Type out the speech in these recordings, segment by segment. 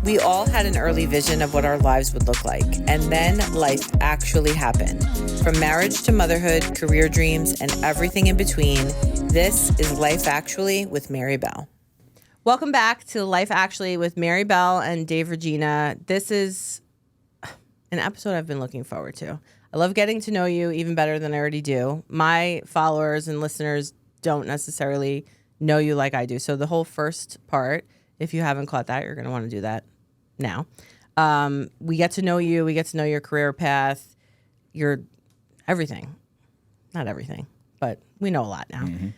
We all had an early vision of what our lives would look like, and then life actually happened. From marriage to motherhood, career dreams, and everything in between, this is Life Actually with Mary Bell. Welcome back to Life Actually with Mary Bell and Dave Reggina. This is an episode I've been looking forward to. I love getting to know you even better than I already do. My followers and listeners don't necessarily know you like I do. So the whole first part, if you haven't caught that, you're going to want to do that now. We get to know you. We get to know your career path, your everything. Not everything, but we know a lot now. Mm-hmm.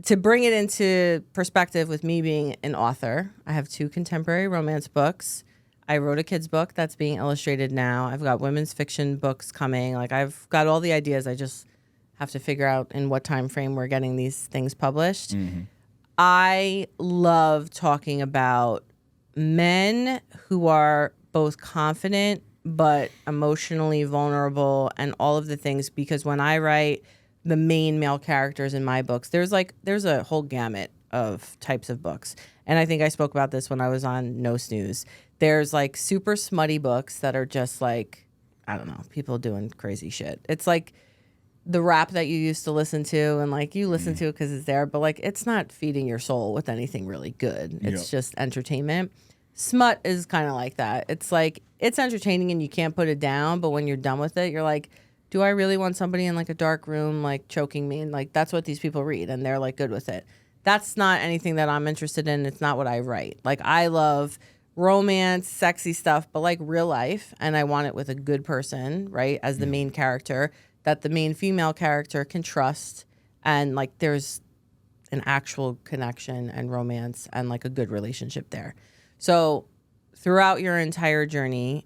To bring it into perspective with me being an author, I have 2 contemporary romance books. I wrote a kid's book that's being illustrated now. I've got women's fiction books coming. Like, I've got all the ideas. I just have to figure out in what time frame we're getting these things published. Mm-hmm. I love talking about men who are both confident but emotionally vulnerable and all of the things, because when I write the main male characters in my books, there's a whole gamut of types of books. And I think I spoke about this when I was on No Snooze. There's like super smutty books that are just like, I don't know, people doing crazy shit. It's like the rap that you used to listen to, and like you listen to it because it's there, but like it's not feeding your soul with anything really good. It's just entertainment. Smut is kind of like that. It's like, it's entertaining and you can't put it down, but when you're done with it, you're like, do I really want somebody in like a dark room like choking me? And like that's what these people read, and they're like good with it. That's not anything that I'm interested in. It's not what I write. Like, I love romance, sexy stuff, but like real life, and I want it with a good person, right, as the main character, that the main female character can trust, and like there's an actual connection and romance and like a good relationship there. So throughout your entire journey,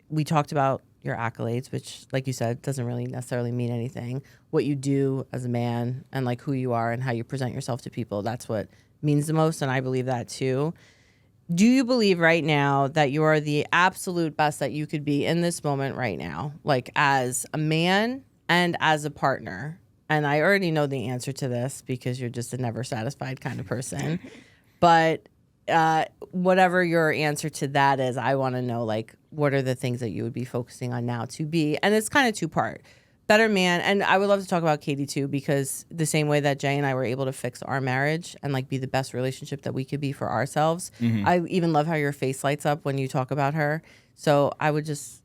we talked about your accolades, which, like you said, doesn't really necessarily mean anything. What you do as a man and like who you are and how you present yourself to people, that's what means the most, and I believe that too. Do you believe right now that you are the absolute best that you could be in this moment right now, like as a man and as a partner? And I already know the answer to this because you're just a never satisfied kind of person. But whatever your answer to that is, I want to know, like, what are the things that you would be focusing on now to be? And it's kind of 2-part. Better man, and I would love to talk about Katie too, because the same way that Jay and I were able to fix our marriage and like be the best relationship that we could be for ourselves. Mm-hmm. I even love how your face lights up when you talk about her. So I would just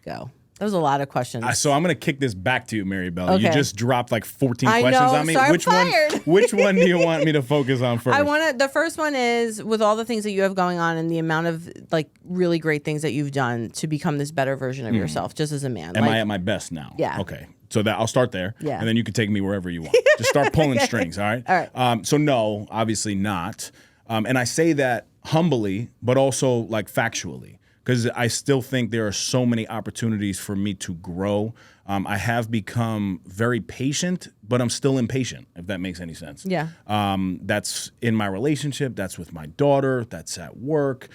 go. That was a lot of questions. So I'm going to kick this back to you, Mary Bell. Okay. You just dropped like 14 I questions know, on me. so I'm fired. Which one do you want me to focus on first? The first one is, with all the things that you have going on and the amount of like really great things that you've done to become this better version of yourself, just as a man. Am I at my best now? Yeah. Okay. So that I'll start there. Yeah. And then you can take me wherever you want. Just start pulling strings, all right? All right. So no, obviously not. And I say that humbly, but also like factually, because I still think there are so many opportunities for me to grow. I have become very patient, but I'm still impatient, if that makes any sense. Yeah. That's in my relationship. That's with my daughter. That's at work.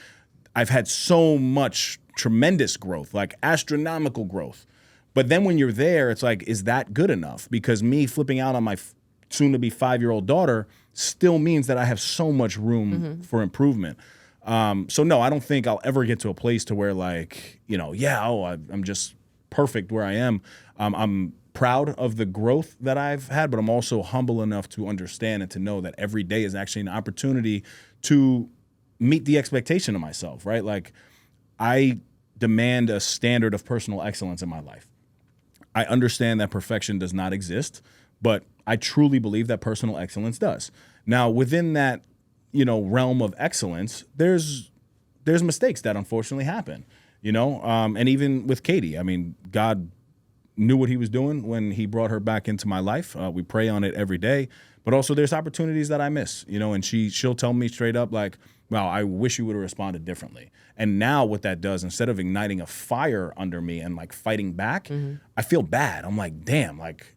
I've had so much tremendous growth, like astronomical growth. But then when you're there, it's like, is that good enough? Because me flipping out on my soon-to-be 5-year-old daughter still means that I have so much room for improvement. So no, I don't think I'll ever get to a place to where like, I'm just perfect where I am. I'm proud of the growth that I've had, but I'm also humble enough to understand and to know that every day is actually an opportunity to meet the expectation of myself, right? Like, I demand a standard of personal excellence in my life. I understand that perfection does not exist, but I truly believe that personal excellence does. Now, within that, realm of excellence, there's mistakes that unfortunately happen, and even with Katie, I mean, God knew what he was doing when he brought her back into my life. We pray on it every day, but also there's opportunities that I miss, and she'll tell me straight up like, wow, I wish you would have responded differently. And now what that does, instead of igniting a fire under me and like fighting back, I feel bad. I'm like, damn, like,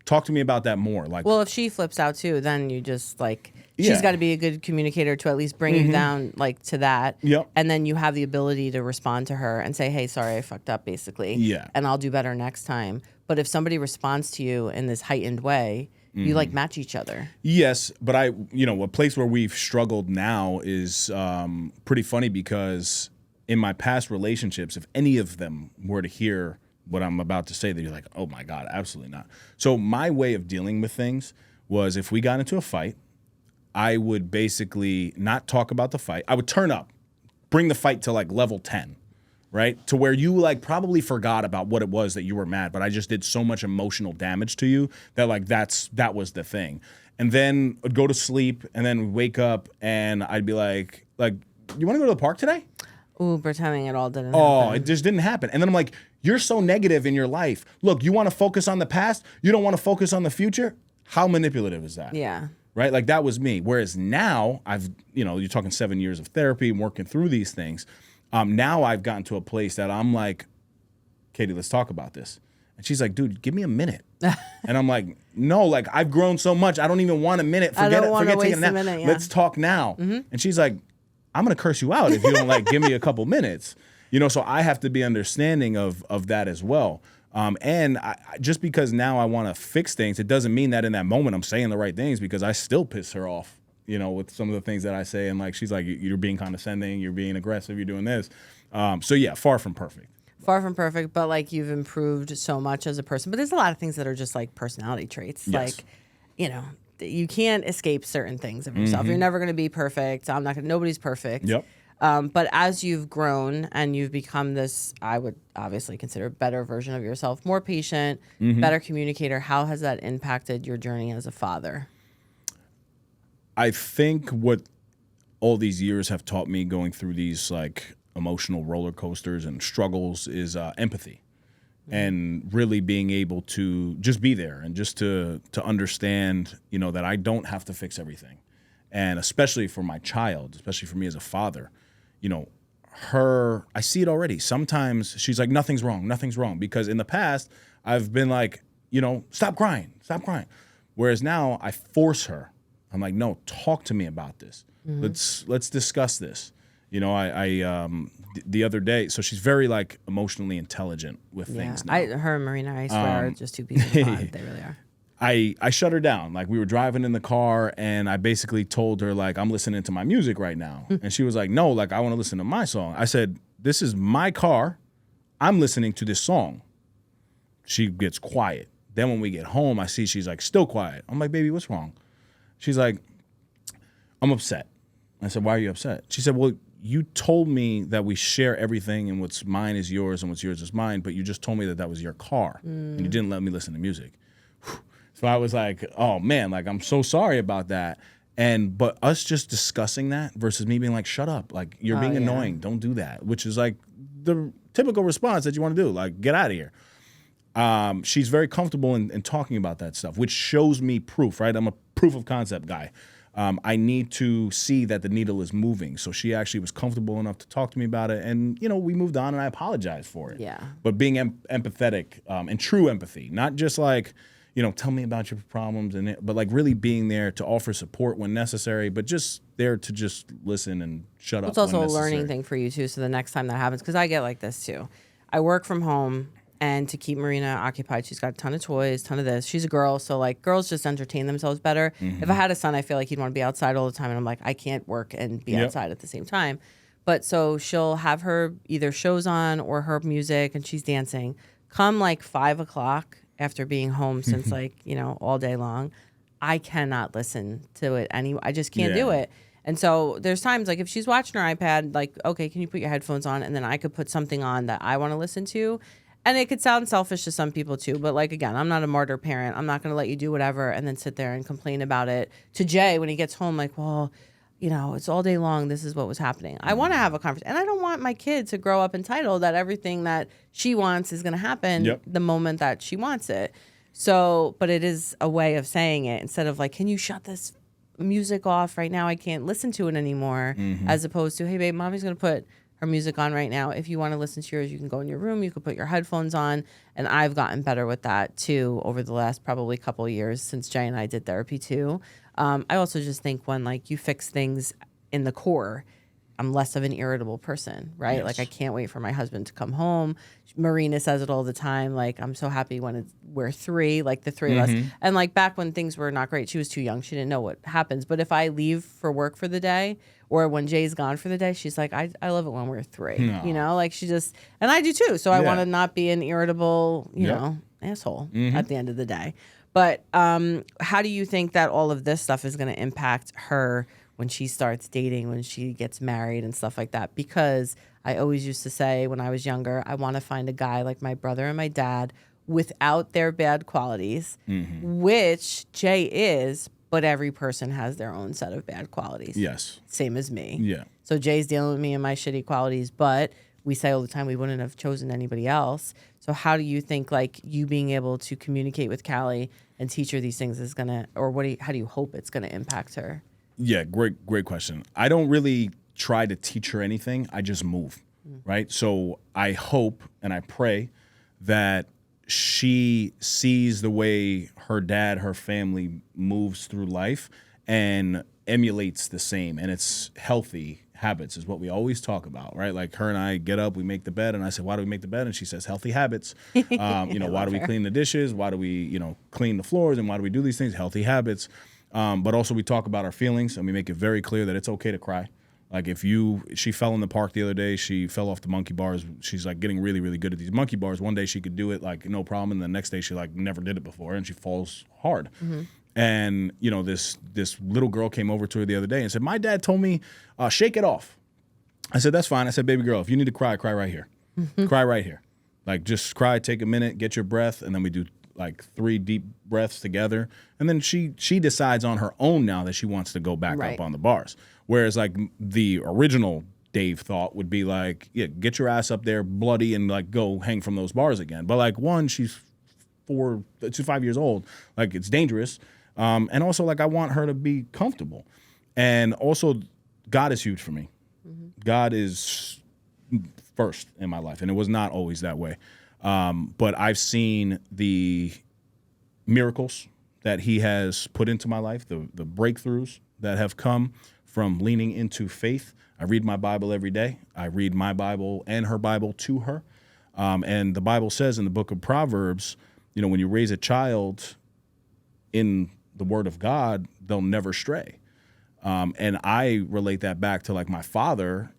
talk to me about that more. Like, well, if she flips out too, then you just like, she's got to be a good communicator to at least bring you down like to that. Yep. And then you have the ability to respond to her and say, hey, sorry, I fucked up basically. Yeah. And I'll do better next time. But if somebody responds to you in this heightened way, You like match each other. Yes, but a place where we've struggled now is pretty funny because in my past relationships, if any of them were to hear what I'm about to say, they're like, oh my God, absolutely not. So my way of dealing with things was if we got into a fight, I would basically not talk about the fight. I would turn up, bring the fight to like level 10. Right? To where you like probably forgot about what it was that you were mad, but I just did so much emotional damage to you that like that was the thing. And then I'd go to sleep and then wake up and I'd be like, you want to go to the park today? Ooh, pretending it all didn't Oh, happen. it just didn't happen. And then I'm like, you're so negative in your life. Look, you want to focus on the past? You don't want to focus on the future? How manipulative is that? Yeah. Right? Like that was me. Whereas now you're talking 7 years of therapy and working through these things. Now I've gotten to a place that I'm like, Katie, let's talk about this. And she's like, dude, give me a minute. And I'm like, no, like I've grown so much. I don't even want a minute. Forget taking a nap. Minute, yeah. Let's talk now. Mm-hmm. And she's like, I'm going to curse you out if you don't like give me a couple minutes. So I have to be understanding of that as well. And just because now I want to fix things, it doesn't mean that in that moment I'm saying the right things because I still piss her off. With some of the things that I say, and like she's like, you're being condescending, you're being aggressive, you're doing this. So yeah, far from perfect. Far from perfect, but like you've improved so much as a person. But there's a lot of things that are just like personality traits. Yes. Like, you can't escape certain things of yourself. You're never going to be perfect. Nobody's perfect. Yep. But as you've grown and you've become this, I would obviously consider better version of yourself, more patient, better communicator. How has that impacted your journey as a father? I think what all these years have taught me going through these like emotional roller coasters and struggles is empathy and really being able to just be there and just to understand, that I don't have to fix everything. And especially for my child, especially for me as a father, I see it already. Sometimes she's like, nothing's wrong. Because in the past I've been like, stop crying. Whereas now I force her. I'm like, no, talk to me about this. Let's discuss this. The other day, so she's very like emotionally intelligent with things now. Her and Marina, I swear, are just two people in the pod. They really are. I shut her down. Like we were driving in the car and I basically told her like, I'm listening to my music right now. And she was like, no, like I want to listen to my song. I said, this is my car. I'm listening to this song. She gets quiet. Then when we get home, I see she's like still quiet. I'm like, baby, what's wrong? She's like, I'm upset. I said, why are you upset? She said, well, you told me that we share everything and what's mine is yours and what's yours is mine, but you just told me that was your car and you didn't let me listen to music. So I was like, oh man, like I'm so sorry about that. But us just discussing that versus me being like, shut up, like you're being annoying, don't do that, which is like the typical response that you want to do, like get out of here. She's very comfortable in talking about that stuff, which shows me proof, right? I'm a proof of concept guy. I need to see that the needle is moving. So she actually was comfortable enough to talk to me about it. And, we moved on and I apologized for it. Yeah. But being empathetic and true empathy, not just like, tell me about your problems, but like really being there to offer support when necessary, but just there to just listen and shut up. It's also a learning thing for you too. So the next time that happens, because I get like this too. I work from home. And to keep Marina occupied, she's got a ton of toys, ton of this. She's a girl, so like girls just entertain themselves better. If I had a son, I feel like he'd want to be outside all the time, and I'm like, I can't work and be outside at the same time. But so she'll have her either shows on or her music, and she's dancing. Come like 5 o'clock after being home since like all day long, I cannot listen to it anymore. I just can't do it. And so there's times like if she's watching her iPad, like, okay, can you put your headphones on? And then I could put something on that I want to listen to. And it could sound selfish to some people too, but like, again, I'm not a martyr parent. I'm not going to let you do whatever and then sit there and complain about it to Jay when he gets home, like, well, it's all day long. This is what was happening. I want to have a conversation. And I don't want my kid to grow up entitled that everything that she wants is going to happen the moment that she wants it. So, but it is a way of saying it instead of like, can you shut this music off right now? I can't listen to it anymore. As opposed to, hey, babe, mommy's going to put her music on right now. If you want to listen to yours, you can go in your room. You can put your headphones on. And I've gotten better with that too over the last probably couple of years since Jay and I did therapy too. I also just think when like you fix things in the core, I'm less of an irritable person, right? Yes. Like I can't wait for my husband to come home. Marina says it all the time. Like I'm so happy when we're three, like the three of us. And like back when things were not great, she was too young. She didn't know what happens. But if I leave for work for the day or when Jay's gone for the day, she's like, I love it when we're three, you know, like she just, and I do too. So I want to not be an irritable, you know, asshole at the end of the day. But how do you think that all of this stuff is going to impact her when she starts dating, when she gets married and stuff like that? Because I always used to say when I was younger, I want to find a guy like my brother and my dad without their bad qualities, which Jay is, but every person has their own set of bad qualities. Yes. Same as me. Yeah. So Jay's dealing with me and my shitty qualities, but we say all the time we wouldn't have chosen anybody else. So how do you think like you being able to communicate with Callie and teach her these things is going to, or how do you hope it's going to impact her? Yeah, great question. I don't really try to teach her anything. I just move, right? So I hope and I pray that she sees the way her dad, her family moves through life and emulates the same. And it's healthy habits is what we always talk about, right? Like her and I get up, we make the bed, and I said, why do we make the bed? And she says, healthy habits. Why do we clean the dishes? Why do we, clean the floors? And why do we do these things? Healthy habits. But also we talk about our feelings and we make it very clear that it's okay to cry. Like she fell in the park the other day, she fell off the monkey bars. She's like getting really, really good at these monkey bars. One day she could do it like no problem. And the next day she like never did it before and she falls hard. And, this little girl came over to her the other day and said, my dad told me, shake it off. I said, that's fine. I said, baby girl, if you need to cry right here. Cry right here. Like just cry, take a minute, get your breath. And then we do like 3 deep breaths together. And then she decides on her own now that she wants to go back up on the bars. Whereas like the original Dave thought would be like, yeah, get your ass up there bloody and like go hang from those bars again. But like she's 5 years old. Like it's dangerous. And also like I want her to be comfortable. And also God is huge for me. God is first in my life. And it was not always that way. But I've seen the miracles that he has put into my life, the breakthroughs that have come from leaning into faith. I read my Bible every day. I read my Bible and her Bible to her. And the Bible says in the book of Proverbs, when you raise a child in the word of God, they'll never stray. And I relate that back to like my father,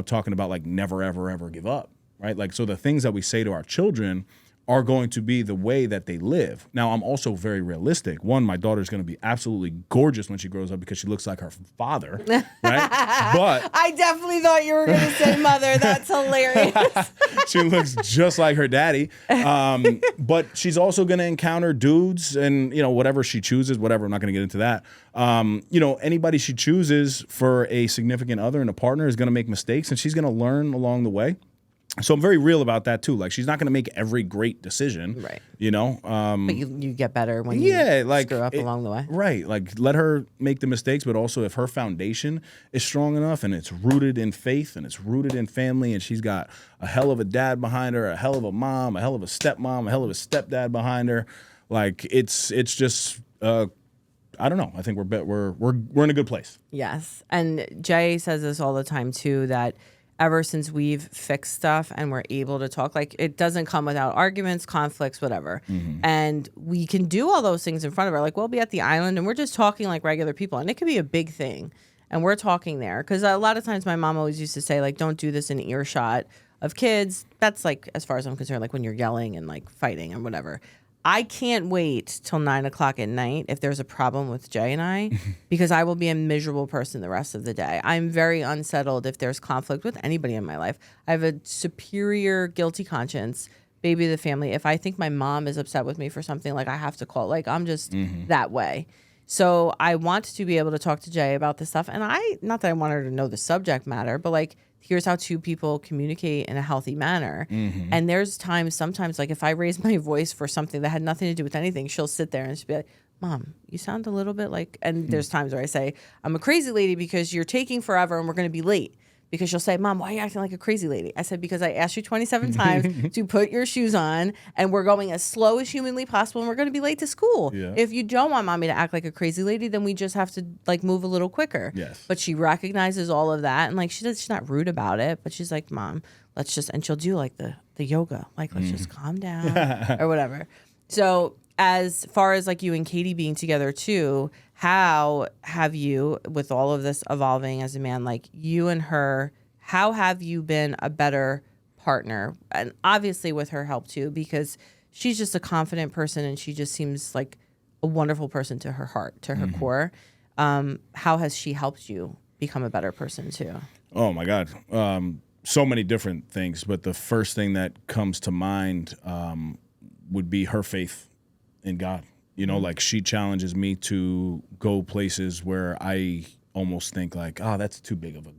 talking about like never, ever, ever give up. Right? Like, so the things that we say to our children are going to be the way that they live. Now, I'm also very realistic. One, my daughter's going to be absolutely gorgeous when she grows up because she looks like her father, right? But I definitely thought you were going to say mother. That's hilarious. She looks just like her daddy. But she's also going to encounter dudes and, whatever she chooses, whatever. I'm not going to get into that. Anybody she chooses for a significant other and a partner is going to make mistakes, and she's going to learn along the way. So I'm very real about that too. Like she's not going to make every great decision, right? But you get better when you screw up along the way, right? Like let her make the mistakes, but also if her foundation is strong enough and it's rooted in faith and it's rooted in family, and she's got a hell of a dad behind her, a hell of a mom, a hell of a stepmom, a hell of a stepdad behind her, like it's just. I don't know. I think we're in a good place. Yes, and Jay says this all the time too, that ever since we've fixed stuff and we're able to talk, like it doesn't come without arguments, conflicts, whatever. And we can do all those things in front of her. Like we'll be at the island and we're just talking like regular people, and it could be a big thing. And we're talking there. Because a lot of times my mom always used to say, like, don't do this in earshot of kids. That's like, as far as I'm concerned, like when you're yelling and like fighting and whatever. I can't wait till 9:00 at night if there's a problem with Jay and I, because I will be a miserable person the rest of the day. I'm very unsettled if there's conflict with anybody in my life. I have a superior guilty conscience, baby of the family. If I think my mom is upset with me for something, like I have to call. Like I'm just that way. So I want to be able to talk to Jay about this stuff. And not that I want her to know the subject matter, but like, here's how two people communicate in a healthy manner. And there's sometimes, like if I raise my voice for something that had nothing to do with anything, she'll sit there and she'll be like, Mom, you sound a little bit like, and there's times where I say, I'm a crazy lady because you're taking forever and we're going to be late. because she'll say, Mom, why are you acting like a crazy lady? I said, because I asked you 27 times to put your shoes on, and we're going as slow as humanly possible, and we're going to be late to school. Yeah. If you don't want Mommy to act like a crazy lady, then we just have to like move a little quicker. Yes. But she recognizes all of that, and like she's not rude about it, but she's like, Mom, let's just, and she'll do like the yoga, like let's just calm down or whatever. So as far as like you and Katie being together too, how have you, with all of this evolving as a man, like you and her, how have you been a better partner? And obviously with her help too, because she's just a confident person and she just seems like a wonderful person to her heart, to her core. How has she helped you become a better person too? Oh my God. So many different things, but the first thing that comes to mind would be her faith in God. You know, like she challenges me to go places where I almost think like, oh, that's too big of a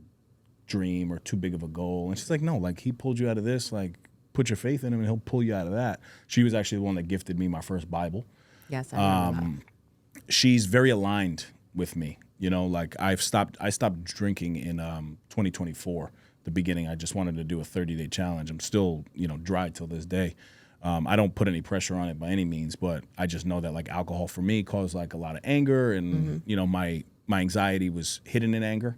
dream or too big of a goal. And she's like, no, like he pulled you out of this, like put your faith in him and he'll pull you out of that. She was actually the one that gifted me my first Bible. Yes, I remember that. She's very aligned with me. You know, like I stopped drinking in 2024. The beginning, I just wanted to do a 30-day challenge. I'm still, dry till this day. I don't put any pressure on it by any means, but I just know that like alcohol for me caused like a lot of anger and, my anxiety was hidden in anger.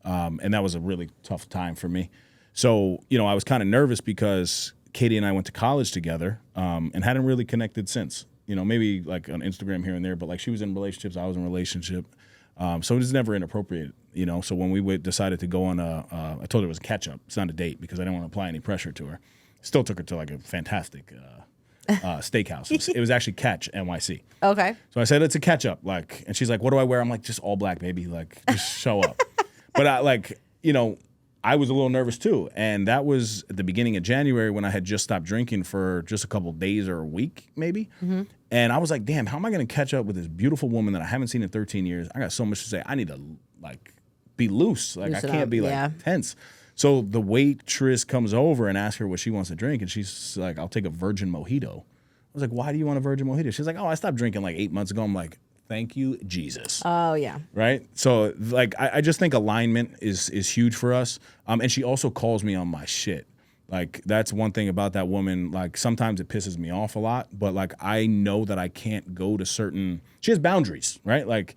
And that was a really tough time for me. So, I was kind of nervous because Katie and I went to college together and hadn't really connected since, maybe like on Instagram here and there, but like she was in relationships, I was in a relationship. So it was never inappropriate, So when we decided to go on I told her it was a catch-up. It's not a date because I didn't want to apply any pressure to her. Still took her to like a fantastic steakhouse. It was actually Catch NYC. Okay. So I said, it's a catch-up. Like, and she's like, what do I wear? I'm like, just all black, baby. Like, just show up. But I was a little nervous too. And that was at the beginning of January when I had just stopped drinking for just a couple of days or a week, maybe. Mm-hmm. And I was like, damn, how am I going to catch up with this beautiful woman that I haven't seen in 13 years? I got so much to say. I need to like be loose. Like I can't be like tense. So the waitress comes over and asks her what she wants to drink. And she's like, I'll take a virgin mojito. I was like, why do you want a virgin mojito? She's like, oh, I stopped drinking like 8 months ago. I'm like, thank you, Jesus. Oh, yeah. Right? So, like, I just think alignment is huge for us. And she also calls me on my shit. Like, that's one thing about that woman. Like, sometimes it pisses me off a lot. But, like, I know that I can't go to certain... She has boundaries, right? Like,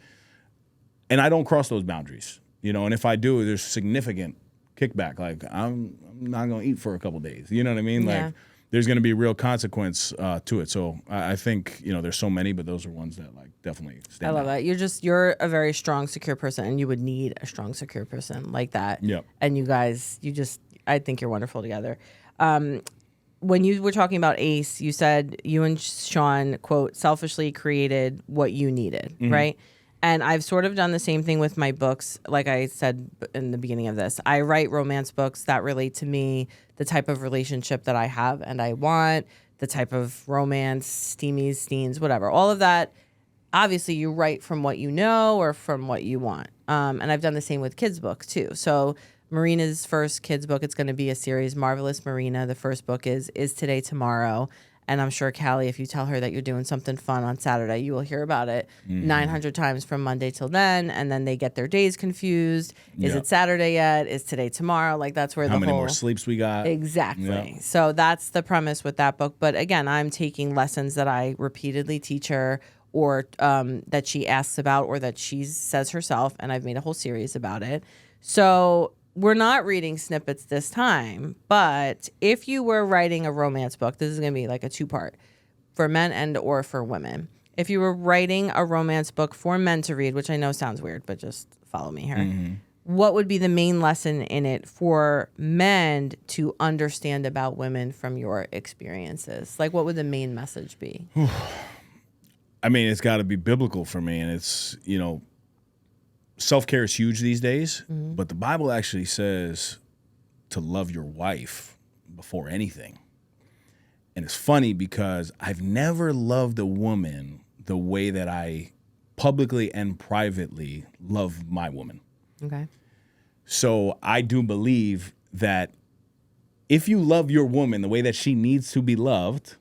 and I don't cross those boundaries. And if I do, there's significant kickback. Like, I'm not going to eat for a couple days. You know what I mean? Yeah. Like, there's going to be real consequence to it. So I think, there's so many, but those are ones that like definitely stand out. I love that. You're a very strong, secure person, and you would need a strong, secure person like that. Yep. And you guys, I think you're wonderful together. When you were talking about ACE, you said you and Sean, quote, selfishly created what you needed, right? And I've sort of done the same thing with my books. Like I said in the beginning of this, I write romance books that relate to me, the type of relationship that I have and I want, the type of romance, steamies, steens, whatever. All of that, obviously you write from what you know or from what you want. And I've done the same with kids' books too. So Marina's first kids' book, it's going to be a series, Marvelous Marina. The first book is Today, Tomorrow. And I'm sure, Callie, if you tell her that you're doing something fun on Saturday, you will hear about it 900 times from Monday till then. And then they get their days confused. Is it Saturday yet? Is today tomorrow? Like, that's where How many more sleeps we got? Exactly. Yep. So that's the premise with that book. But again, I'm taking lessons that I repeatedly teach her or that she asks about or that she says herself. And I've made a whole series about it. So... we're not reading snippets this time, but if you were writing a romance book, this is going to be like a 2-part for men and or for women. If you were writing a romance book for men to read, which I know sounds weird, but just follow me here. What would be the main lesson in it for men to understand about women from your experiences? Like, what would the main message be? I mean, it's got to be biblical for me, and it's, self-care is huge these days, but the Bible actually says to love your wife before anything. And it's funny because I've never loved a woman the way that I publicly and privately love my woman. Okay. So I do believe that if you love your woman the way that she needs to be loved,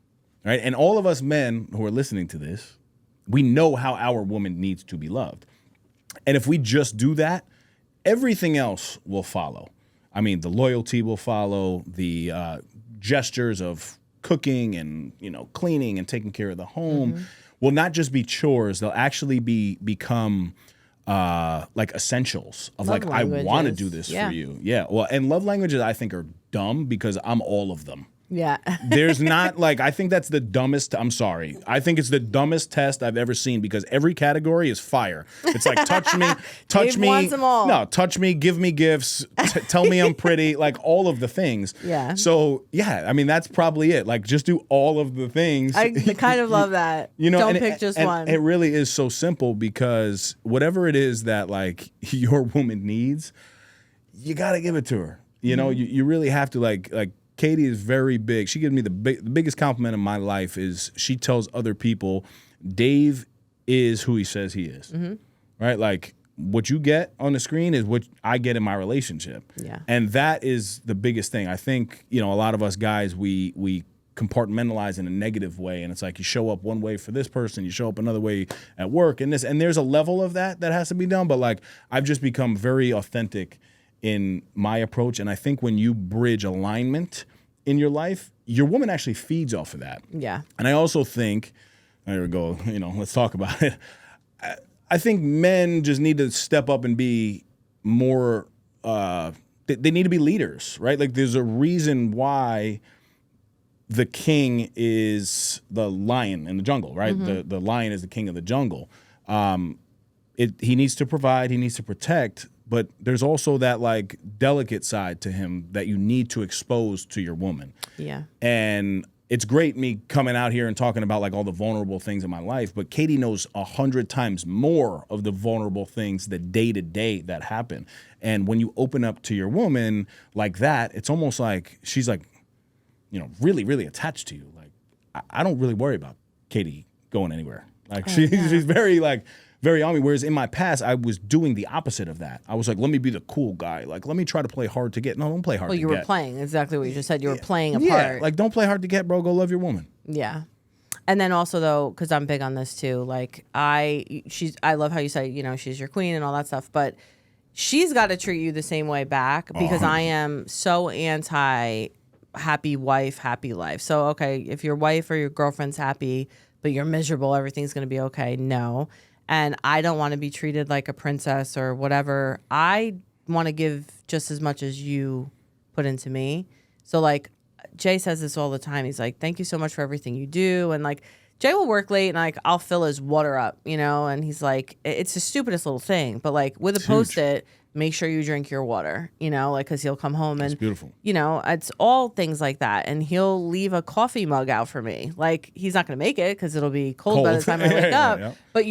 right? And all of us men who are listening to this, we know how our woman needs to be loved. And if we just do that, everything else will follow. I mean, the loyalty will follow, the gestures of cooking and, cleaning and taking care of the home will not just be chores. They'll actually become like essentials of Love I want to languages. do this for you. Yeah. Well, and love languages I think are dumb because I'm all of them. Yeah. There's not I think that's the dumbest. I'm sorry. I think it's the dumbest test I've ever seen because every category is fire. It's like touch me, touch Dave me. wants them all. No, touch me, give me gifts, tell me I'm pretty, like all of the things. Yeah. So yeah, I mean that's probably it. Like just do all of the things. I kind of love that. Don't pick just one. It really is so simple because whatever it is that your woman needs, you got to give it to her. You really have to like Katie is very big. She gives me the biggest compliment in my life is she tells other people, Dave is who he says he is. Right? Like what you get on the screen is what I get in my relationship. Yeah. And that is the biggest thing. I think, a lot of us guys, we compartmentalize in a negative way. And it's like you show up one way for this person, you show up another way at work and there's a level of that has to be done. But I've just become very authentic in my approach. And I think when you bridge alignment in your life, your woman actually feeds off of that. Yeah. And I also think, there we go, let's talk about it. I think men just need to step up and be more, they need to be leaders, right? Like there's a reason why the king is the lion in the jungle, right? The lion is the king of the jungle. He needs to provide, he needs to protect, but there's also that delicate side to him that you need to expose to your woman. Yeah. And it's great me coming out here and talking about all the vulnerable things in my life, but Katie knows 100 times more of the vulnerable things the day to day that happen. And when you open up to your woman like that, it's almost like she's really, really attached to you. I don't really worry about Katie going anywhere. She's very on me. Whereas in my past, I was doing the opposite of that. I was like, let me be the cool guy. Let me try to play hard to get. No, don't play hard to get. Well, you were playing exactly what you just said. You were playing a part. part. Don't play hard to get, bro. Go love your woman. Yeah. And then also though, because I'm big on this too, I love how you say, she's your queen and all that stuff, but she's got to treat you the same way back because I am so anti happy wife, happy life. So, okay, if your wife or your girlfriend's happy, but you're miserable, everything's going to be okay. No. And I don't want to be treated like a princess or whatever. I want to give just as much as you put into me. So Jay says this all the time. He's like, thank you so much for everything you do. And Jay will work late and I'll fill his water up, and he's like, it's the stupidest little thing. But with a Post-it, make sure you drink your water, because he'll come home and, it's beautiful. It's all things like that. And he'll leave a coffee mug out for me. He's not going to make it because it'll be cold by the time I wake up. Yeah. But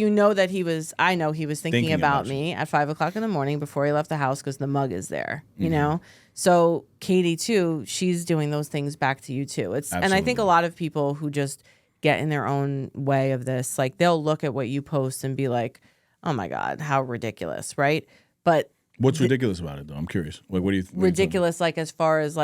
I know he was thinking about me at 5 o'clock in the morning before he left the house because the mug is there, you know? So Katie too, she's doing those things back to you too. And I think a lot of people who just get in their own way of this, they'll look at what you post and be like, oh my God, how ridiculous, right? But what's ridiculous about it, though? I'm curious. What do you ridiculous? As far as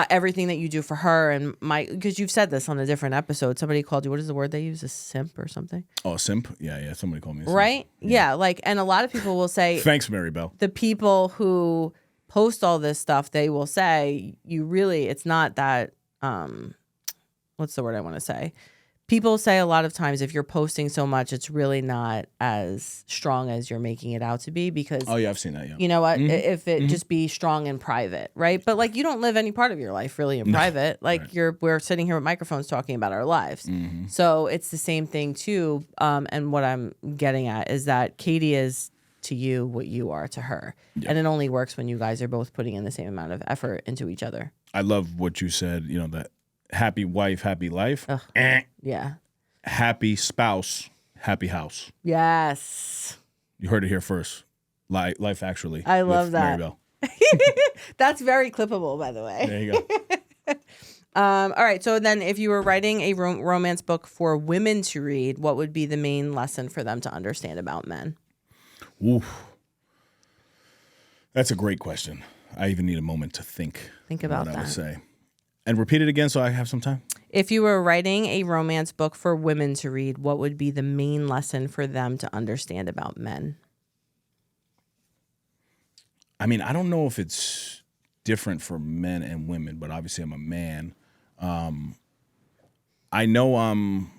everything that you do for her and because you've said this on a different episode. Somebody called you. What is the word they use? A simp or something? Oh, a simp? Yeah. Somebody called me a simp. Right? Yeah. And a lot of people will say. Thanks, Mary Bell. The people who post all this stuff, they will say it's not that. What's the word I want to say? People say a lot of times if you're posting so much, it's really not as strong as you're making it out to be because... Oh, yeah, I've seen that, yeah. You know what? If it just be strong in private, right? But you don't live any part of your life really in private. Right. We're sitting here with microphones talking about our lives. So it's the same thing too. And what I'm getting at is that Katie is to you what you are to her. Yeah. And it only works when you guys are both putting in the same amount of effort into each other. I love what you said, that happy wife, happy life. Yeah. Happy spouse, happy house. Yes. You heard it here first. Life Actually. I love that. Mary Bell. That's very clippable, by the way. There you go. All right. So then if you were writing a romance book for women to read, what would be the main lesson for them to understand about men? Oof. That's a great question. I even need a moment to think. Think about what that. I would say. And repeat it again so I have some time. If you were writing a romance book for women to read, what would be the main lesson for them to understand about men? I mean, I don't know if it's different for men and women, but obviously I'm a man. I know I'm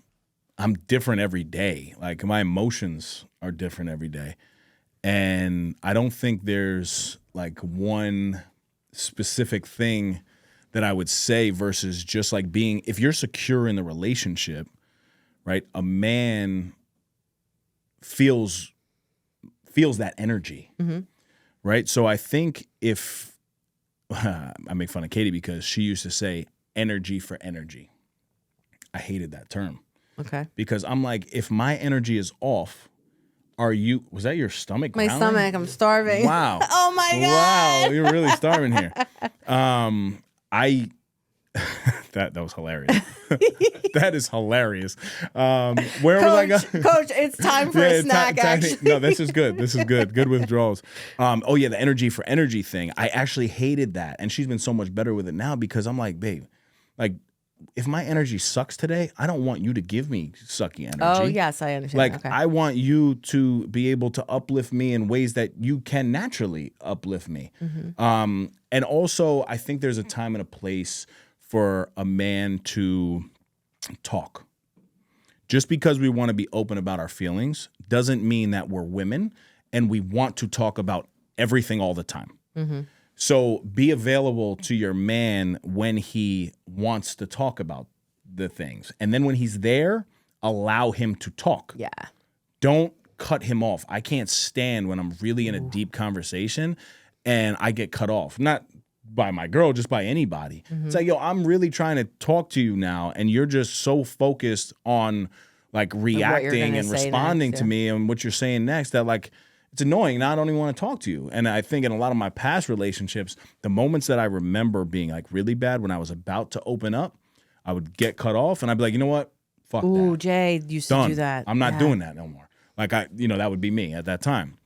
different every day. Like my emotions are different every day. And I don't think there's like one specific thing that I would say versus just like being, if you're secure in the relationship, right? A man feels that energy, right? So I think if, I make fun of Katie because she used to say energy for energy. I hated that term. Okay. Because I'm like, if my energy is off, was that your stomach My growling? stomach, I'm starving. Wow. Oh my God. Wow, you're really starving here. That was hilarious. That is hilarious. Where was I going? Coach, it's time for a snack, actually. No, this is good. This is good. Good withdrawals. Oh, yeah, the energy for energy thing. I actually hated that. And she's been so much better with it now because I'm like, babe, like, if my energy sucks today, I don't want you to give me sucky energy. Oh, yes, I understand. Like, Okay. I want you to be able to uplift me in ways that you can naturally uplift me. And also, I think there's a time and a place for a man to talk. Just because we want to be open about our feelings doesn't mean that we're women and we want to talk about everything all the time. So be available to your man when he wants to talk about the things. And then when he's there, allow him to talk. Yeah. Don't cut him off. I can't stand when I'm really in a deep conversation and I get cut off. Not by my girl, just by anybody. It's like, yo, I'm really trying to talk to you now and you're just so focused on like reacting and responding to me and what you're saying next that like, it's annoying. Now I don't even want to talk to you. And I think in a lot of my past relationships, the moments that I remember being like really bad when I was about to open up, I would get cut off and I'd be like, you know what? Fuck Ooh, that. Jay used to do that. I'm not doing that no more. Like that would be me at that time.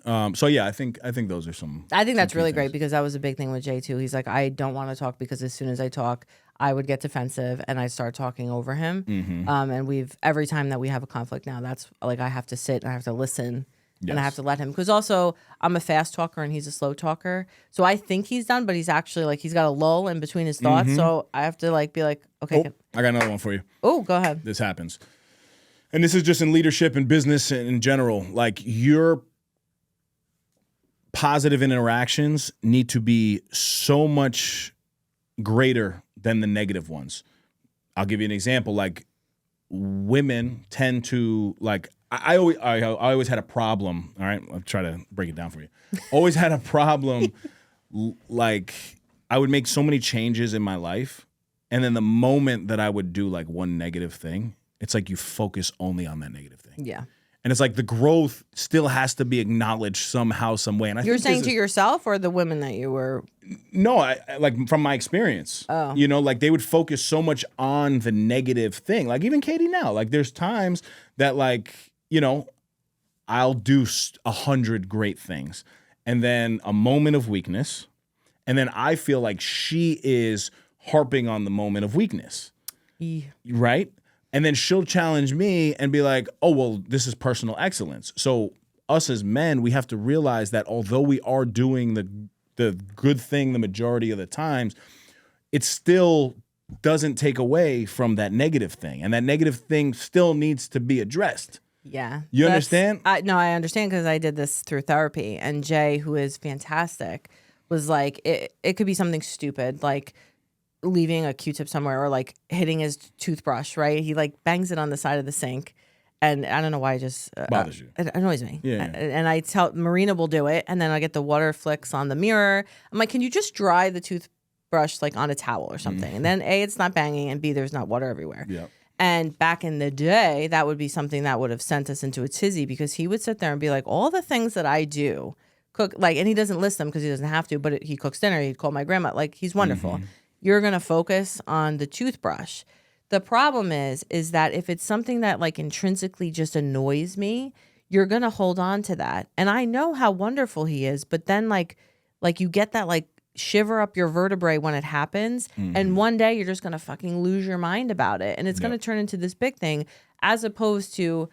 So yeah, I think those are some. I think that's key really things. great because that was a big thing with Jay too. He's like, I don't want to talk because as soon as I talk, I would get defensive and I start talking over him. And every time that we have a conflict now, that's like I have to sit and I have to listen. Yes. And I have to let him because also I'm a fast talker and he's a slow talker. So I think he's done, but he's actually like he's got a lull in between his thoughts. So I have to like be like, okay. I got another one for you. Oh, go ahead. This happens. And this is just in leadership and business and in general. Like your positive interactions need to be so much greater than the negative ones. I'll give you an example. Like women tend to like, I always had a problem. All right, I'll try to break it down for you. Always had a problem. Like I would make so many changes in my life, and then the moment that I would do like one negative thing, it's like you focus only on that negative thing. Yeah. And it's like the growth still has to be acknowledged somehow, some way. And You're saying to yourself or the women that you were? No, I like from my experience. Oh. You know, like they would focus so much on the negative thing. Like even Katie now, like there's times that like, you know, I'll do 100 great things and then a moment of weakness. And then I feel like she is harping on the moment of weakness. Yeah. Right? And then she'll challenge me and be like, oh, well, this is personal excellence. So us as men, we have to realize that although we are doing the good thing the majority of the times, it still doesn't take away from that negative thing. And that negative thing still needs to be addressed. Yeah. You understand? No, I understand because I did this through therapy. And Jay, who is fantastic, was like, it could be something stupid, like leaving a Q-tip somewhere or like hitting his toothbrush, right? He like bangs it on the side of the sink. And I don't know why it just bothers you. It annoys me. Yeah. And I tell Marina will do it. And then I get the water flicks on the mirror. I'm like, can you just dry the toothbrush like on a towel or something? And then A, it's not banging, and B, there's not water everywhere. Yeah. And back in the day, that would be something that would have sent us into a tizzy because he would sit there and be like, all the things that I do, cook, like, and he doesn't list them because he doesn't have to, but he cooks dinner. He'd call my grandma. Like, he's wonderful. You're going to focus on the toothbrush. The problem is that if it's something that like intrinsically just annoys me, you're going to hold on to that. And I know how wonderful he is, but then like you get that like shiver up your vertebrae when it happens. And one day you're just going to fucking lose your mind about it. And it's going to turn into this big thing as opposed to,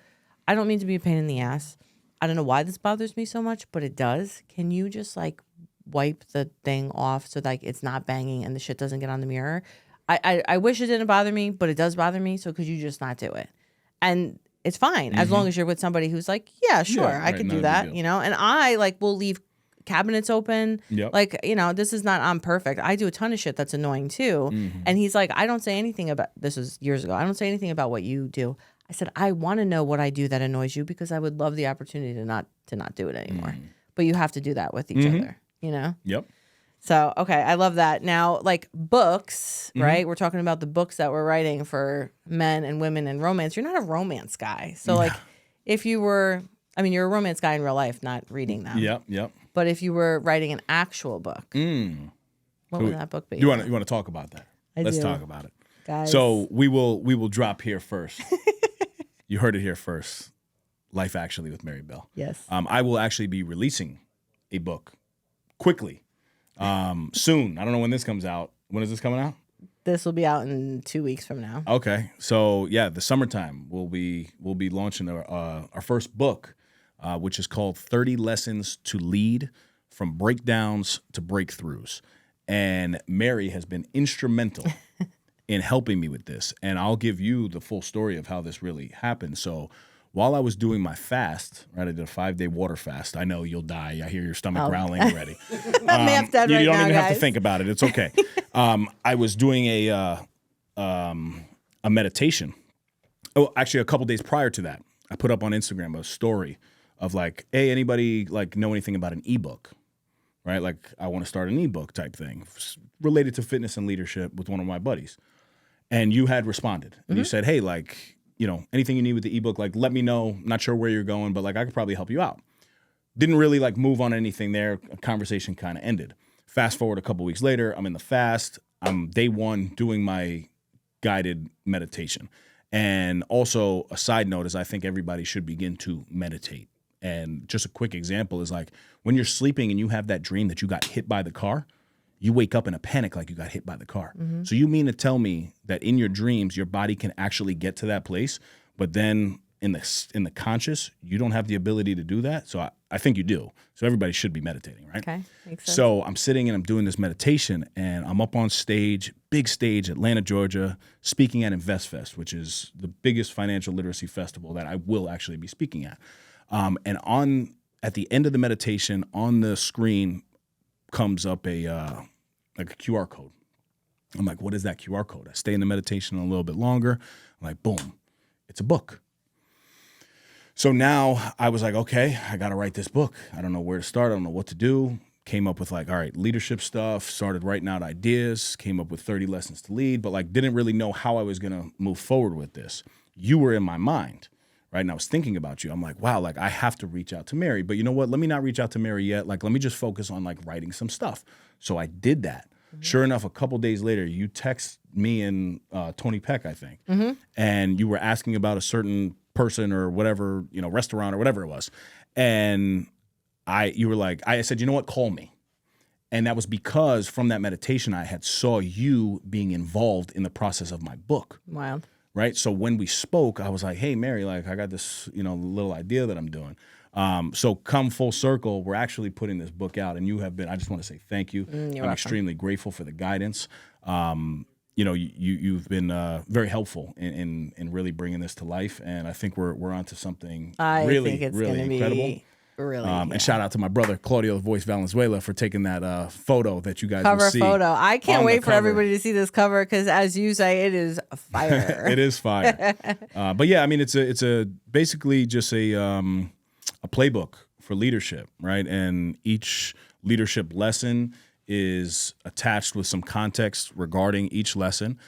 I don't mean to be a pain in the ass. I don't know why this bothers me so much, but it does. Can you just like wipe the thing off so like it's not banging and the shit doesn't get on the mirror. I wish it didn't bother me, but it does bother me. So could you just not do it? And it's fine as long as you're with somebody who's like, yeah, sure, I could do that, you know. And I like will leave cabinets open. Like, you know, this is not, I'm perfect. I do a ton of shit that's annoying too. And he's like, I don't say anything about, this was years ago, I don't say anything about what you do. I said, I want to know what I do that annoys you because I would love the opportunity to not do it anymore. But you have to do that with each other, you know? Yep. So, okay, I love that. Now, like books, right? We're talking about the books that we're writing for men and women in romance. You're not a romance guy. So, like, if you were, I mean, you're a romance guy in real life, not reading them. Yep. But if you were writing an actual book, what would that book be? You want to talk about that? Let's talk about it. Guys. So we will drop here first. You heard it here first. Life Actually with Mary Bell. Yes. I will actually be releasing a book quickly. Soon. I don't know when this comes out. When is this coming out? This will be out in 2 weeks from now. Okay. So yeah, the summertime we'll be launching our first book, which is called 30 Lessons to Lead from Breakdowns to Breakthroughs. And Mary has been instrumental in helping me with this. And I'll give you the full story of how this really happened. So while I was doing my fast, right, I did a 5-day water fast. I know you'll die. I hear your stomach growling already. I'm half dead right now, you don't even guys. have to think about it. It's okay. I was doing a meditation. Oh, actually, a couple days prior to that, I put up on Instagram a story of like, hey, anybody like know anything about an ebook? Right, like I want to start an ebook type thing related to fitness and leadership with one of my buddies. And you had responded, and you said, hey, like, you know, anything you need with the ebook, like, let me know. Not sure where you're going, but like, I could probably help you out. Didn't really like move on anything there. A conversation kind of ended. Fast forward a couple weeks later, I'm in the fast. I'm day one doing my guided meditation. And also a side note is I think everybody should begin to meditate. And just a quick example is like when you're sleeping and you have that dream that you got hit by the car, you wake up in a panic like you got hit by the car. So you mean to tell me that in your dreams, your body can actually get to that place, but then in the conscious, you don't have the ability to do that? So I think you do. So everybody should be meditating, right? Okay, makes sense. So I'm sitting and I'm doing this meditation, and I'm up on stage, big stage, Atlanta, Georgia, speaking at InvestFest, which is the biggest financial literacy festival that I will actually be speaking at. And at the end of the meditation, on the screen comes up a QR code. I'm like, what is that QR code? I stay in the meditation a little bit longer. I'm like, boom, it's a book. So now I was like, okay, I got to write this book. I don't know where to start. I don't know what to do. Came up with like, all right, leadership stuff, started writing out ideas, came up with 30 lessons to lead, but like didn't really know how I was going to move forward with this. You were in my mind. Right. And I was thinking about you. I'm like, wow, like I have to reach out to Mary. But you know what? Let me not reach out to Mary yet. Like, let me just focus on like writing some stuff. So I did that. Sure enough, a couple days later, you text me and Tony Peck, I think. And you were asking about a certain person or whatever, you know, restaurant or whatever it was. And you were like, I said, you know what? Call me. And that was because from that meditation, I had saw you being involved in the process of my book. Wow. Right. So when we spoke, I was like, hey, Mary, like I got this, you know, little idea that I'm doing. So come full circle, we're actually putting this book out, and you have been, I just want to say thank you. I'm welcome. extremely grateful for the guidance. You know, you've been very helpful in really bringing this to life. And I think we're onto something really incredible. Really, And shout out to my brother Claudio Voice Valenzuela for taking that photo that you guys will see. Cover photo. I can't wait for everybody to see this cover because, as you say, it is fire. It is fire. But yeah, I mean, it's a basically just a playbook for leadership, right? And each leadership lesson is attached with some context regarding each lesson.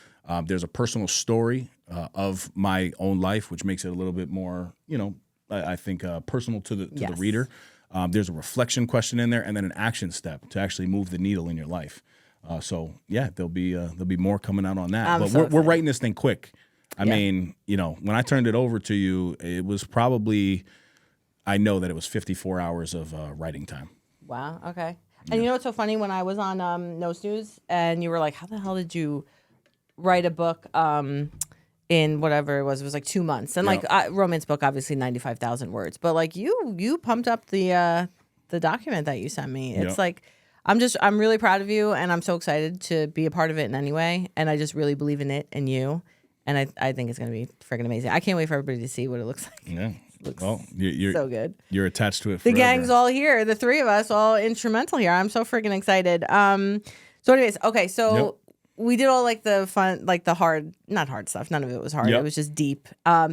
There's a personal story of my own life, which makes it a little bit more, you know, I think personal to the reader. There's a reflection question in there, and then an action step to actually move the needle in your life. So yeah, there'll be more coming out on that. But we're writing this thing quick. I mean, you know, when I turned it over to you, it was probably, I know that it was 54 hours of writing time. Wow. Okay. And you know what's so funny? When I was on No Snooze, and you were like, "How the hell did you write a book?" In whatever it was like 2 months, and like romance book, obviously 95,000 words, but like you pumped up the document that you sent me. It's like, I'm really proud of you, and I'm so excited to be a part of it in any way. And I just really believe in it and you. And I think it's going to be freaking amazing. I can't wait for everybody to see what it looks like. Yeah. Looks you're so good. You're attached to it The forever. gang's all here. The three of us all instrumental here. I'm so freaking excited. So anyways, okay, so we did all like the fun, like the hard, not hard stuff. None of it was hard. Yep. It was just deep.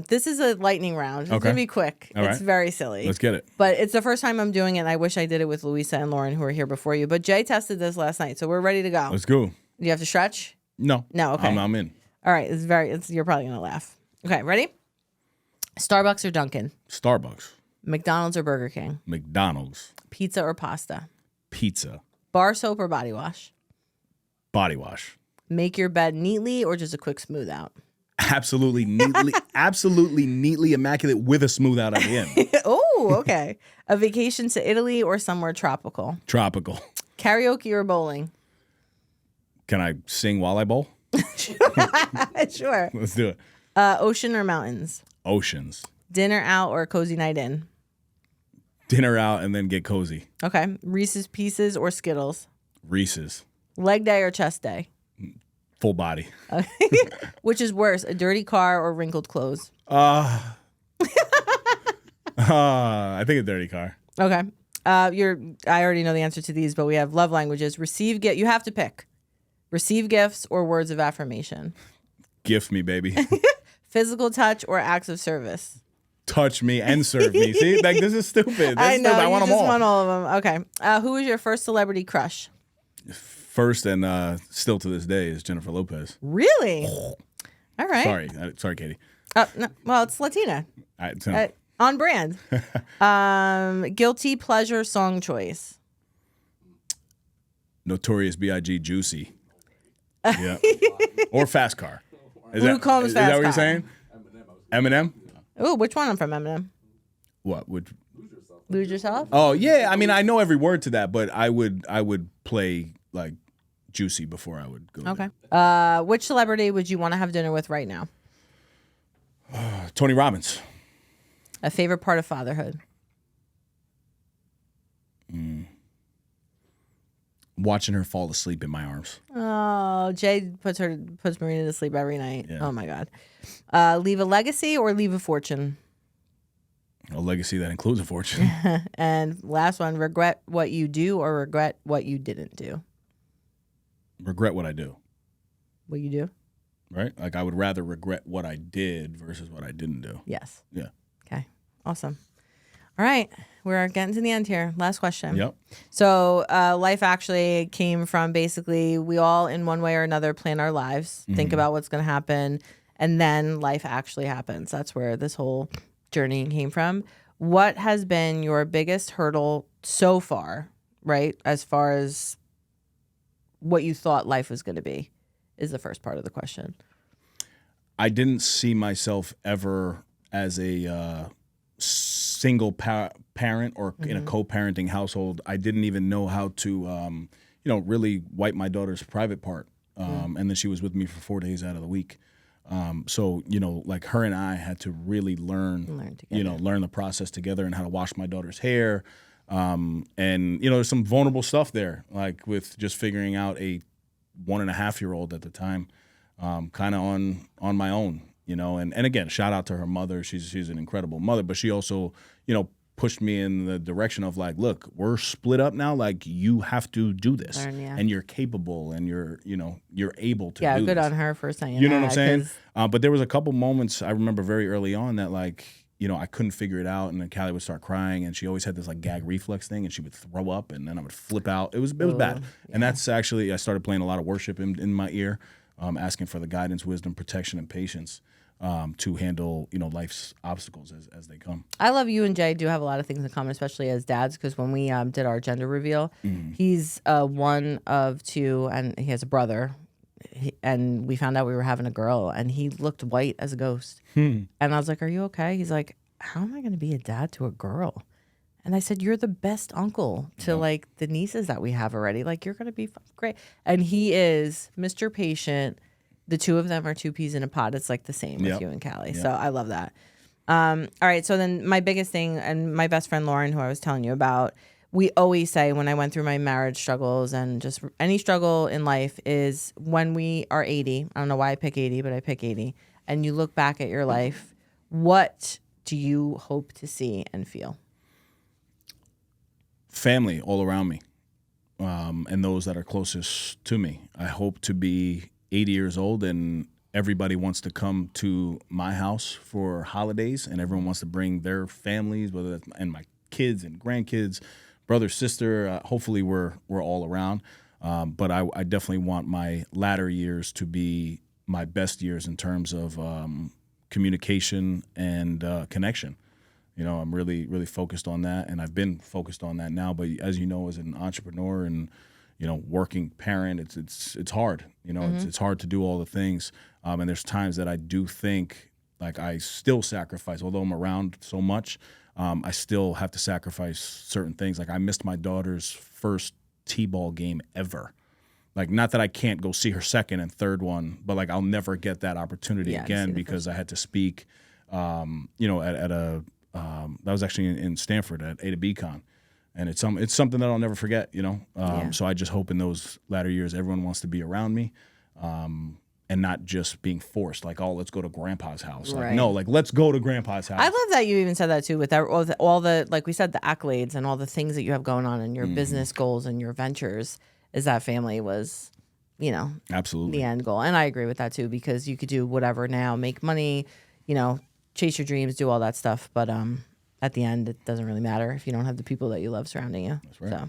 This is a lightning round. It's Okay. going to be quick. All It's right. very silly. Let's get it. But it's the first time I'm doing it, and I wish I did it with Louisa and Lauren, who were here before you. But Jay tested this last night, so we're ready to go. Let's go. Do you have to stretch? No. No, okay. I'm in. All right, you're probably going to laugh. Okay, ready? Starbucks or Dunkin'? Starbucks. McDonald's or Burger King? McDonald's. Pizza or pasta? Pizza. Bar soap or body wash? Body wash. Make your bed neatly or just a quick smooth out? Absolutely neatly immaculate with a smooth out at the end. Oh, okay. A vacation to Italy or somewhere tropical? Tropical. Karaoke or bowling? Can I sing while I bowl? Sure. Let's do it. Ocean or mountains? Oceans. Dinner out or cozy night in? Dinner out and then get cozy. Okay. Reese's Pieces or Skittles? Reese's. Leg day or chest day? Full body. Which is worse, a dirty car or wrinkled clothes? I think a dirty car. Okay. I already know the answer to these, but we have love languages. You have to pick. Receive gifts or words of affirmation? Gift me, baby. Physical touch or acts of service? Touch me and serve me. See, like this is stupid. I know. I want you them just all. want all of them. Okay. Who was your first celebrity crush? First and still to this day is Jennifer Lopez. Really? All right. Sorry, Katie. No, well, it's Latina. No. On brand. Guilty pleasure song choice. Notorious B.I.G. Juicy. Yeah. Or Fast Car. Luke Combs' is that Fast what you're Car. saying? Eminem? Oh, which one? I'm from Eminem. What would? Lose Yourself? Oh yeah, I mean I know every word to that, but I would play like Juicy before I would go. Okay. Which celebrity would you want to have dinner with right now? Tony Robbins. A favorite part of fatherhood? Watching her fall asleep in my arms. Oh, Jay puts Marina to sleep every night. Yeah. Oh my God. Leave a legacy or leave a fortune? A legacy that includes a fortune. And last one, regret what you do or regret what you didn't do? Regret what I do. What you do? Right? Like I would rather regret what I did versus what I didn't do. Yes. Yeah. Okay. Awesome. All right. We're getting to the end here. Last question. Yep. So life actually came from basically we all in one way or another plan our lives, think about what's going to happen, and then life actually happens. That's where this whole journey came from. What has been your biggest hurdle so far, right? As far as what you thought life was going to be is the first part of the question. I didn't see myself ever as a single parent or in a co-parenting household. I didn't even know how to, really wipe my daughter's private part. And then she was with me for 4 days out of the week. So, like her and I had to really learn the process together and how to wash my daughter's hair. And, there's some vulnerable stuff there, like with just figuring out a 1.5-year-old at the time, kind of on my own, and again, shout out to her mother. She's an incredible mother, but she also, pushed me in the direction of like, look, we're split up now. Like you have to do this and you're capable and you're able to do good this. on her for saying You know that, what I'm saying? But there was a couple moments I remember very early on that like, I couldn't figure it out, and then Callie would start crying, and she always had this like gag reflex thing, and she would throw up, and then I would flip out. It was bad, and that's actually I started playing a lot of worship in my ear, asking for the guidance, wisdom, protection, and patience to handle life's obstacles as they come. I love you and Jay do have a lot of things in common, especially as dads, because when we did our gender reveal, he's one of two, and he has a brother. And we found out we were having a girl, and he looked white as a ghost. And I was like, "Are you okay?" He's like, "How am I going to be a dad to a girl?" And I said, "You're the best uncle to like the nieces that we have already. Like you're going to be great." And he is Mr. Patient. The two of them are two peas in a pod. It's like the same with you and Callie. So I love that. All right. So then my biggest thing, and my best friend Lauren, who I was telling you about, we always say when I went through my marriage struggles and just any struggle in life is when we are 80, I don't know why I pick 80, but I pick 80, and you look back at your life, what do you hope to see and feel? Family all around me, and those that are closest to me. I hope to be 80 years old and everybody wants to come to my house for holidays, and everyone wants to bring their families, whether that's and my kids and grandkids, brother, sister. Hopefully, we're all around. But I definitely want my latter years to be my best years in terms of communication and connection. You know, I'm really focused on that, and I've been focused on that now. But as you know, as an entrepreneur and working parent, it's hard. It's hard to do all the things. And there's times that I do think like I still sacrifice, although I'm around so much. I still have to sacrifice certain things. Like I missed my daughter's first T-ball game ever. Like not that I can't go see her second and third one, but like I'll never get that opportunity again because I had to speak. At a that was actually in Stanford at A.C.E. Con. And it's something that I'll never forget, So I just hope in those latter years everyone wants to be around me, and not just being forced. Like, oh, let's go to Grandpa's house. Like, no, like let's go to Grandpa's house. I love that you even said that too, with all the like we said, the accolades and all the things that you have going on in your business goals and your ventures. Is that family was, absolutely the end goal, and I agree with that too because you could do whatever now, make money, chase your dreams, do all that stuff, but at the end, it doesn't really matter if you don't have the people that you love surrounding you. That's right. So,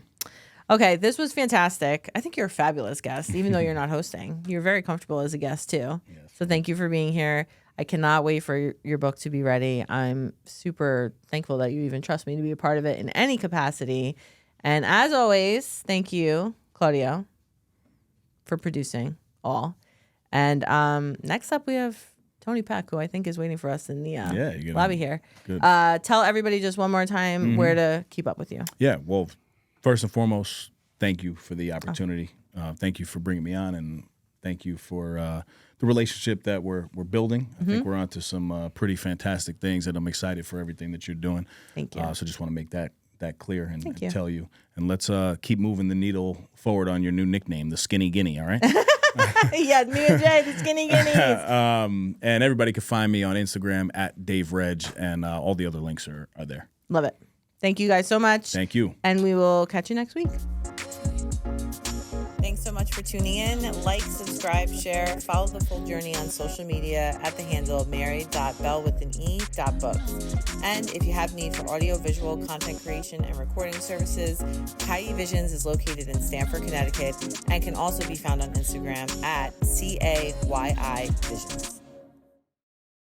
okay, this was fantastic. I think you're a fabulous guest, even though you're not hosting. You're very comfortable as a guest, too. Yes. So thank you for being here. I cannot wait for your book to be ready. I'm super thankful that you even trust me to be a part of it in any capacity. And as always, thank you, Claudio, for producing all. And next up, we have Tony Peck, who I think is waiting for us in the lobby here. Good. Tell everybody just one more time where to keep up with you. Yeah, well, first and foremost, thank you for the opportunity. Thank you for bringing me on, and thank you for the relationship that we're building. I think we're onto some pretty fantastic things, and I'm excited for everything that you're doing. Thank you. So just want to make that clear and tell you. And let's keep moving the needle forward on your new nickname, the Skinny Guinea, all right? Yeah, me and Jay, the Skinny Guineas. And everybody can find me on Instagram at Dave Reg, and all the other links are there. Love it. Thank you guys so much. Thank you. And we will catch you next week. Thanks so much for tuning in. Like, subscribe, share, follow the full journey on social media at the handle mary.bell.books. And if you have need for audio-visual content creation and recording services, Cayi Visions is located in Stamford, Connecticut, and can also be found on Instagram at CAYI Visions.